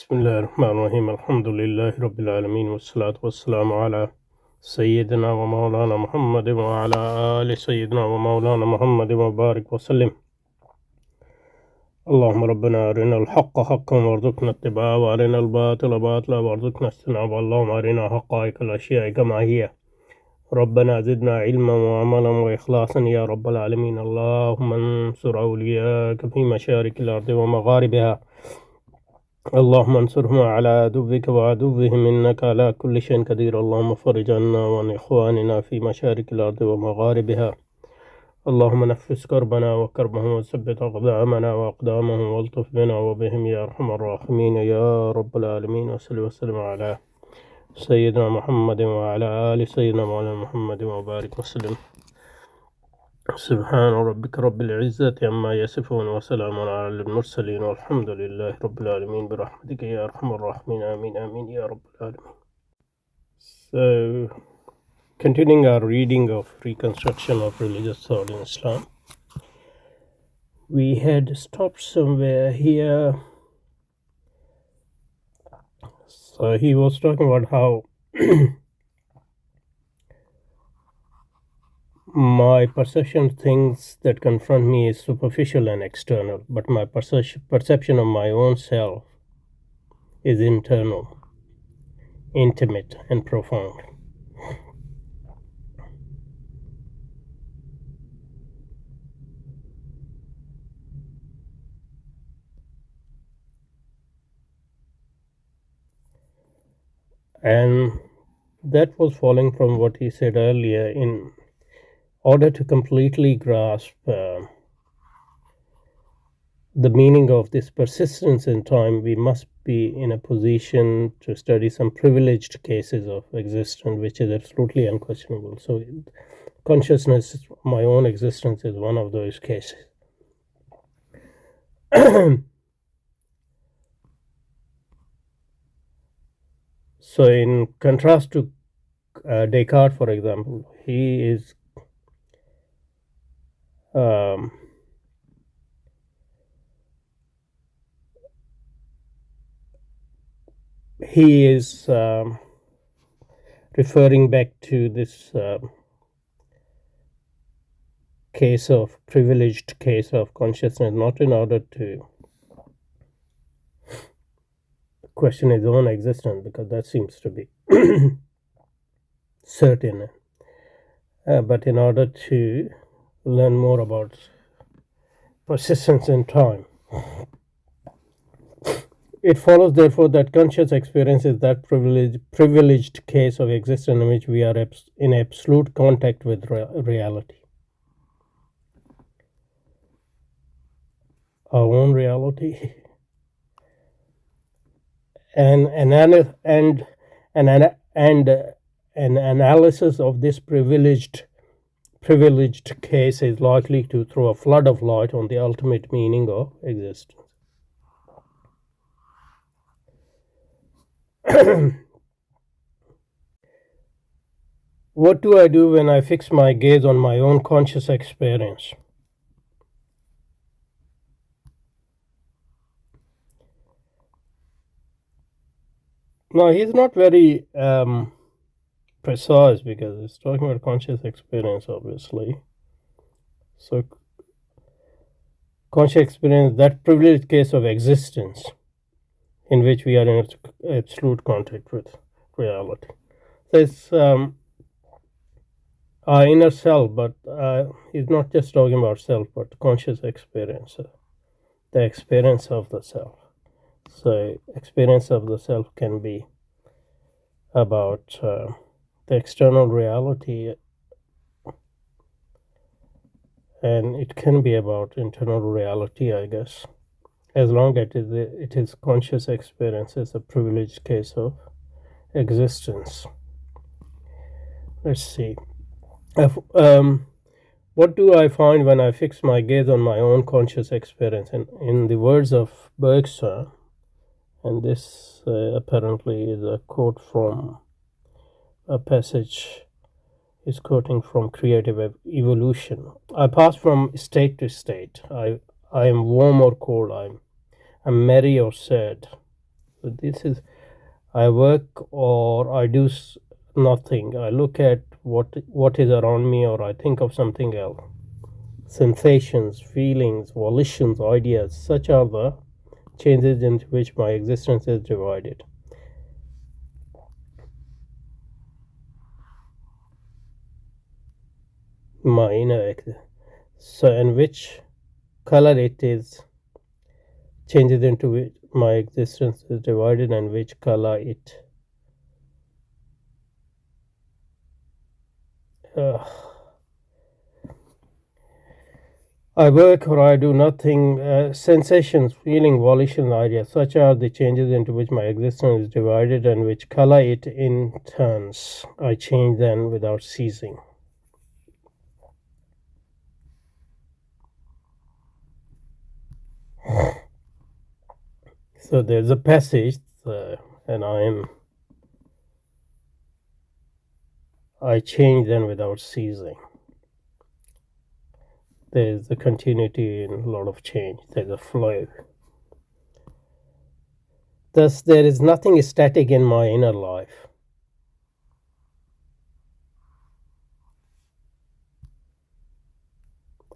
بسم الله الرحمن الرحيم الحمد لله رب العالمين والصلاة والسلام على سيدنا ومولانا محمد وعلى آل سيدنا ومولانا محمد وبارك وسلم. اللهم ربنا أرنا الحق حقا وارزقنا اتباعه وأرنا الباطل باطلا وارزقنا اجتنابه. اللهم أرنا حقائق الأشياء كما هي. ربنا زدنا علما وعملا وإخلاصا يا رب العالمين. اللهم انصر أولياءك في مشارق الأرض ومغاربها. اللهم انصرهم على عدوك وعدوهم إنك على كل شيء قدير. اللهم فرج عنا وعن إخواننا في مشارق الأرض ومغاربها. اللهم نفس كربنا وكربهم وثبت أقدامنا وأقدامهم والطف بنا وبهم يا أرحم الراحمين يا رب العالمين. وصل وسلم على سيدنا محمد وعلى آل سيدنا مولانا محمد وبارك وسلم. سبحان ربك رب العزة عما يصفون وسلام على المرسلين والحمد لله رب العالمين برحمتك يا أرحم الراحمين. آمين آمين يا رب العالمين. So, continuing our reading of Reconstruction of Religious Thought in Islam, we had stopped somewhere here. So he was talking about how my perception of things that confront me is superficial and external, but my perception of my own self is internal, intimate, and profound. And that was falling from what he said earlier. In order to completely grasp the meaning of this persistence in time, we must be in a position to study some privileged cases of existence, which is absolutely unquestionable. So consciousness, my own existence, is one of those cases. So in contrast to Descartes, for example, he is referring back to this privileged case of consciousness, not in order to question his own existence, because that seems to be certain, but in order to learn more about persistence in time. It follows, therefore, that conscious experience is that privileged case of existence in which we are in absolute contact with reality. Our own reality. And an analysis of this privileged case is likely to throw a flood of light on the ultimate meaning of existence. What do I do when I fix my gaze on my own conscious experience? Now, he's not very precise, because he's talking about conscious experience, obviously. So, conscious experience, that privileged case of existence in which we are in absolute contact with reality. So it's our inner self, but he's not just talking about self, but conscious experience, the experience of the self. So experience of the self can be about the external reality, and it can be about internal reality, I guess, as long as it is conscious experience as a privileged case of existence. Let's see. What do I find when I fix my gaze on my own conscious experience? And in the words of Bergson, and this apparently is a quote from a passage he's quoting from Creative Evolution. I pass from state to state. I am warm or cold. I'm merry or sad. So this is, I work or I do nothing. I look at what is around me, or I think of something else. Sensations, feelings, volitions, ideas, such are the changes into which my existence is divided. My inner so, and which color it is changes into which my existence is divided, and which color it. Uh, I work or I do nothing. Sensations, feeling, volition, ideas, such are the changes into which my existence is divided, and which color it in turns. I change then without ceasing. So there's a passage, and I change then without ceasing. There's a continuity in a lot of change. There's a flow. Thus, there is nothing static in my inner life.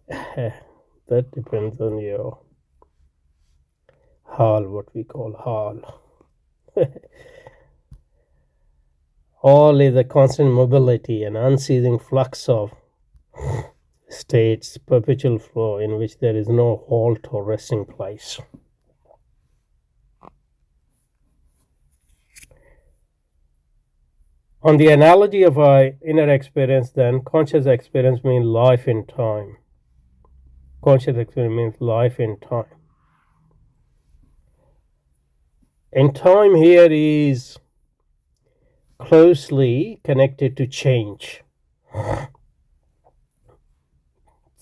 That depends on your hal, what we call hal. All is a constant mobility, an unceasing flux of states, perpetual flow in which there is no halt or resting place. On the analogy of our inner experience, then, conscious experience means life in time. Conscious experience means life in time. And time here is closely connected to change.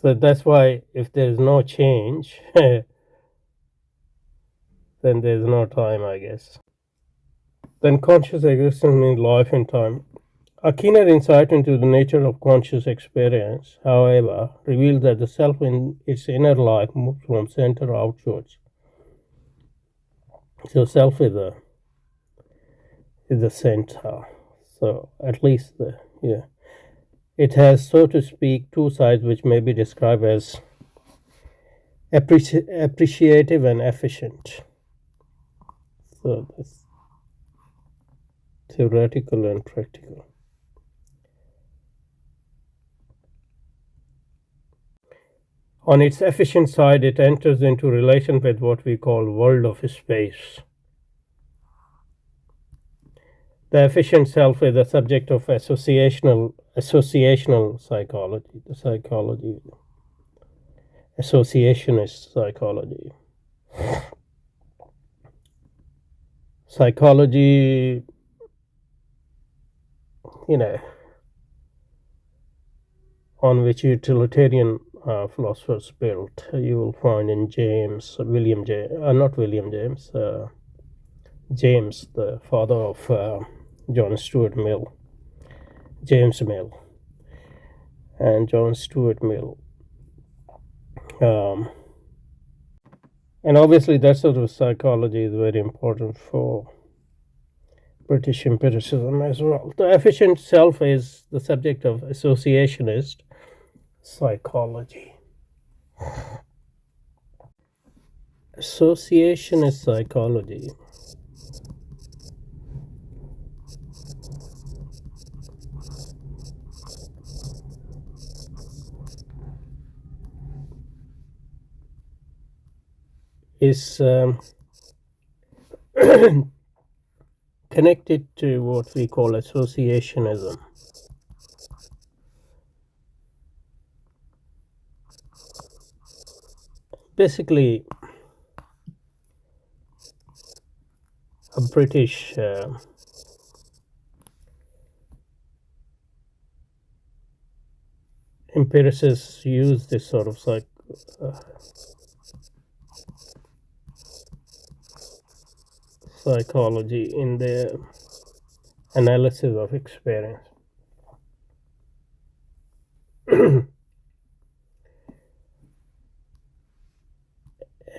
So that's why if there's no change, then there's no time, I guess. Then conscious existence means life in time. A keener insight into the nature of conscious experience, however, reveals that the self in its inner life moves from center outwards. So self is the center. So at least it has, so to speak, two sides which may be described as appreciative and efficient. So that's theoretical and practical. On its efficient side, it enters into relation with what we call world of space. The efficient self is the subject of associational psychology, associationist psychology. Psychology, on which utilitarian philosophers built. You will find in James, not William James, James, the father of John Stuart Mill, James Mill, and John Stuart Mill. And obviously, that sort of psychology is very important for British empiricism as well. The efficient self is the subject of associationist psychology. Associationist psychology is connected to what we call associationism. Basically, a British empiricists use this sort of psychology in their analysis of experience.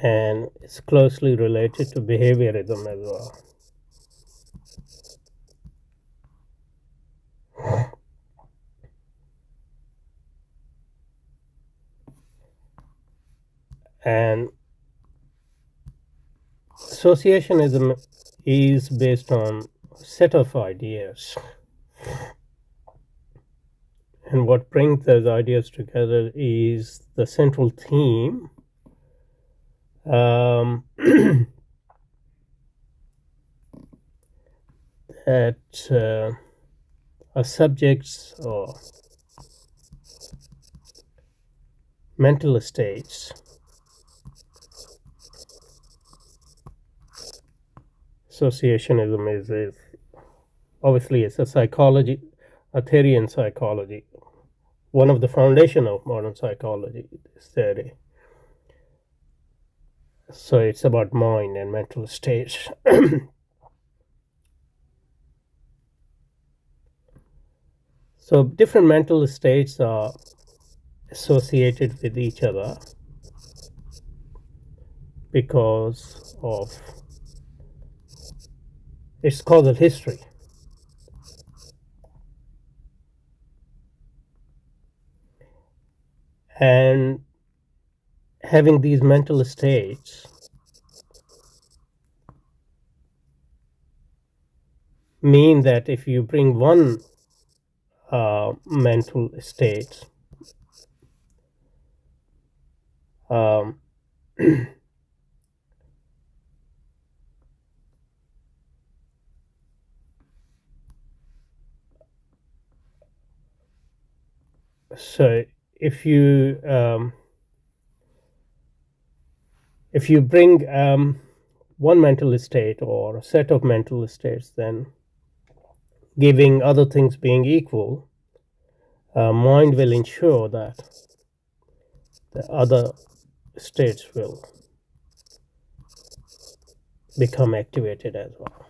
And it's closely related to behaviorism as well. And associationism is based on a set of ideas. And what brings those ideas together is the central theme that are subjects or mental states. Associationism is obviously it's a psychology, a theory in psychology, one of the foundation of modern psychology, this theory. So it's about mind and mental states. So different mental states are associated with each other because of its causal history. And having these mental states mean that if you bring one mental state so if you bring one mental state or a set of mental states, then giving other things being equal, mind will ensure that the other states will become activated as well.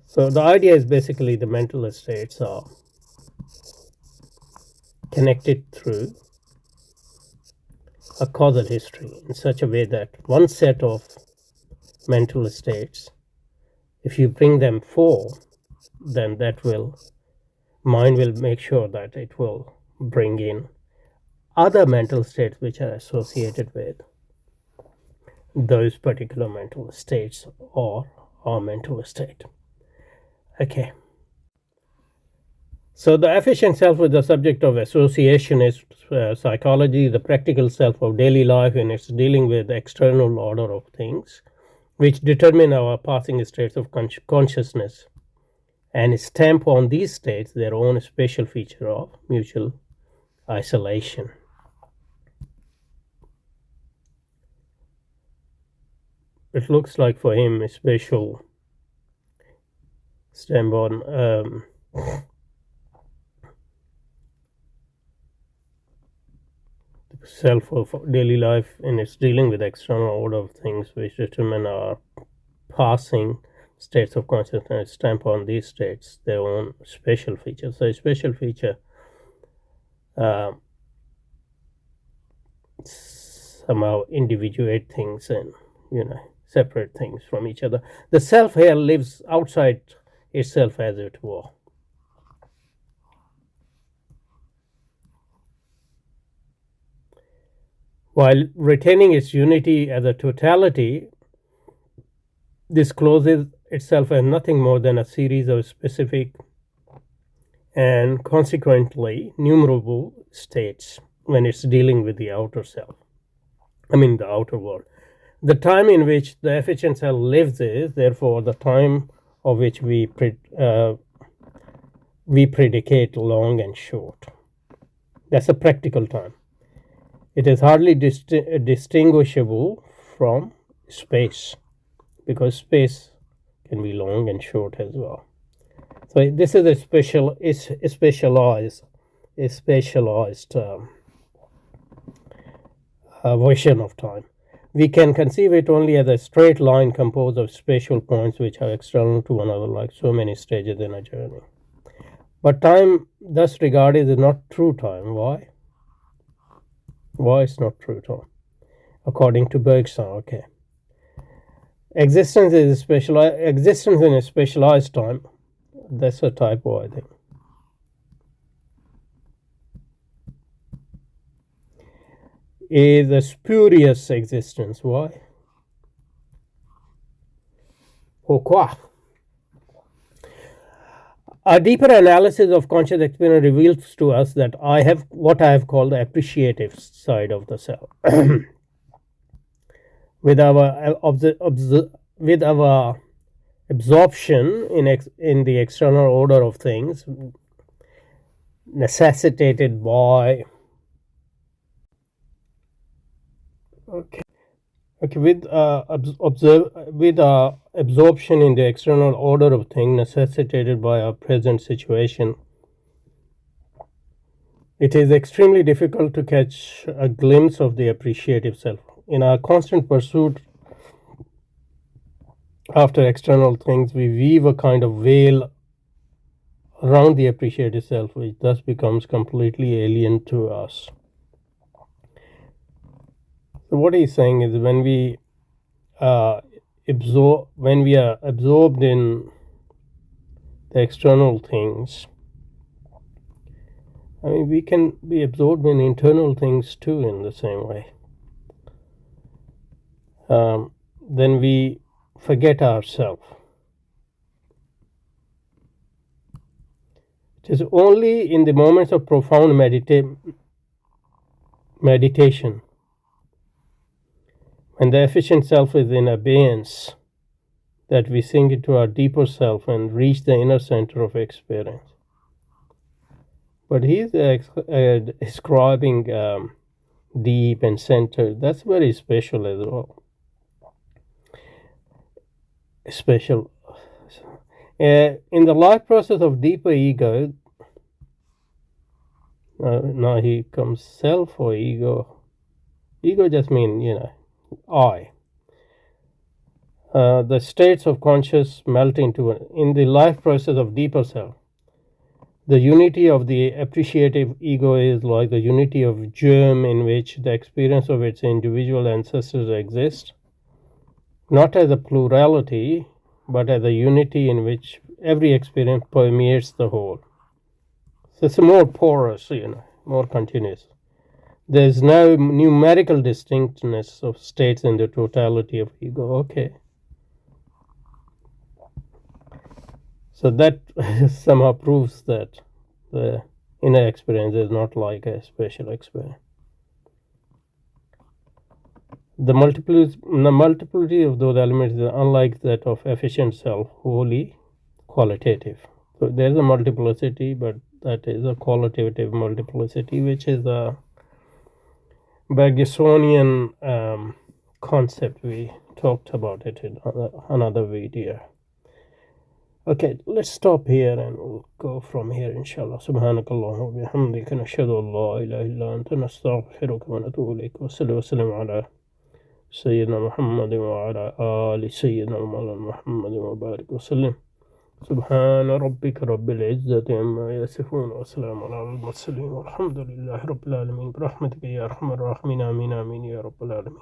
So the idea is basically the mental states are connected through a causal history in such a way that one set of mental states, if you bring them four, then mind will make sure that it will bring in other mental states which are associated with those particular mental states or our mental state. Okay. So the efficient self is the subject of associationist psychology, the practical self of daily life, and it's dealing with the external order of things which determine our passing states of consciousness and stamp on these states their own special feature of mutual isolation. It looks like for him a special stamp on self of daily life, and it's dealing with external order of things which determine our passing states of consciousness, stamp on these states their own special features. So a special feature somehow individuate things and separate things from each other. The self here lives outside itself, as it were. While retaining its unity as a totality, discloses itself as nothing more than a series of specific and consequently numerable states when it's dealing with the outer self. The outer world. The time in which the efficient self lives is, therefore, the time of which we predicate long and short. That's a practical time. It is hardly distinguishable from space, because space can be long and short as well. So this is a specialized version of time. We can conceive it only as a straight line composed of spatial points which are external to one another, like so many stages in a journey. But time thus regarded is not true time. Why? Why is not true time? According to Bergson, okay. Existence in a specialized time. That's a typo, I think. is a spurious existence. Why? Pourquoi? A deeper analysis of conscious experience reveals to us that I have what I have called the appreciative side of the self. With our with our absorption in the external order of things, necessitated by with absorption in the external order of things necessitated by our present situation, it is extremely difficult to catch a glimpse of the appreciative self. In our constant pursuit after external things, we weave a kind of veil around the appreciative self, which thus becomes completely alien to us. So what he's saying is when we are absorbed in the external things, I mean, we can be absorbed in internal things too in the same way. Then we forget ourselves. It is only in the moments of profound meditation, when the efficient self is in abeyance, that we sink into our deeper self and reach the inner center of experience. But he's describing deep and centered. That's very special as well. Special. In the life process of deeper ego, now he comes self or ego. Ego just means, I. The states of conscious melt into in the life process of deeper self. The unity of the appreciative ego is like the unity of germ in which the experience of its individual ancestors exists, not as a plurality, but as a unity in which every experience permeates the whole. So it's more porous, more continuous. There's no numerical distinctness of states in the totality of ego. Okay. So that somehow proves that the inner experience is not like a special experience. The multiplicity of those elements is unlike that of efficient self, wholly qualitative. So there is a multiplicity, but that is a qualitative multiplicity, which is a Bergsonian concept. We talked about it in another video. Okay, let's stop here and we'll go from here, inshallah. Subhanakallah wa bihamdika nashhadu an la ilaha illa anta nastaghfiruka wa natubu ilayk. Wa sallallahu wa sallam ala sayyidina Muhammad wa ala ali sayyidina Muhammad wa barik wa sallam. Subhana rabbika rabbil izzati amma yasifun wa salamun ala al-mursalin walhamdulillahi rabbil alamin. Bi rahmatika ya arhamar rahimin. Amin amin ya rabbal alamin.